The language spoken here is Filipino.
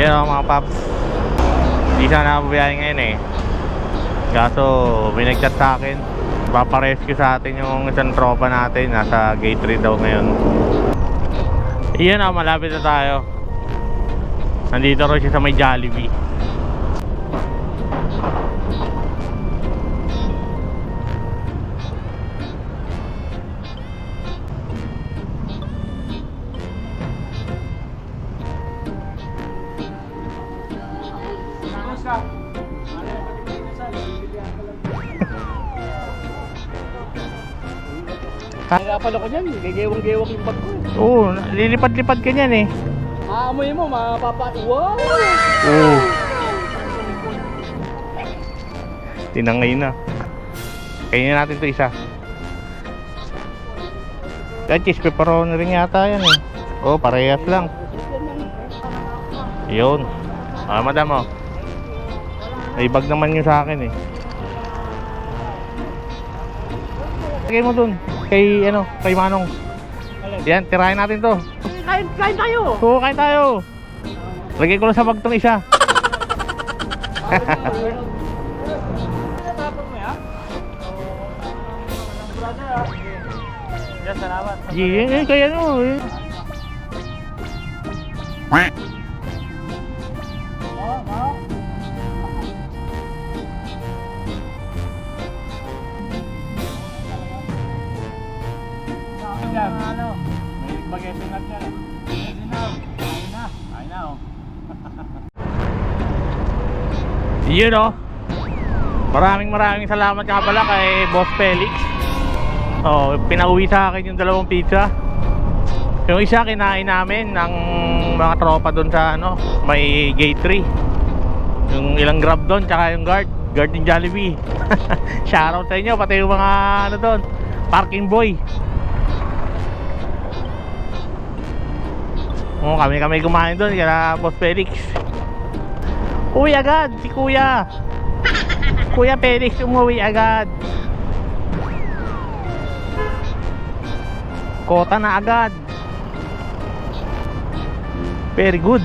Ayun o mga paps, hindi sana bubiyahin ngayon eh. Kaso may nag-chat sa akin, paparescue sa atin yung isang tropa natin. Nasa gate 3 daw ngayon. Iyan o, malapit na tayo. Nandito rin siya sa may Jollibee. Nagapalo ko niyan, gagewang-gewang yung bag ko eh. Oo, lilipad-lipad ka niyan eh. Aamoy mo, wow! Oo. Tinangay na. Kainin natin to isa. Cheese pepperoni rin yata yan eh. Oo, parehas lang. Yun. Madam oh. May bag naman yun sa akin eh. Lagay mo dun. Kay ano, kay Manong. Yan, tirahin natin to. Kain tayo! Oo, kain tayo. Lagay ko lang sa bag tong isa. Yes, salamat. Yan, kaya ano eh. Ano? May bagesing at yan. Ay na oh. Yun oh. Maraming salamat nga pala kay Boss Felix. Oh, pinauwi sa akin yung 2 pizza. Yung isa kinain namin ng mga tropa doon sa ano, may gate 3. Yung ilang grab doon, tsaka yung guard ng Jollibee. Shoutout sa inyo, pati yung mga ano doon, parking boy. Oh, kami kumain doon kaya Boss Felix. Uwi agad si Kuya. Kuya Felix umuwi agad. Kota na agad. Very good.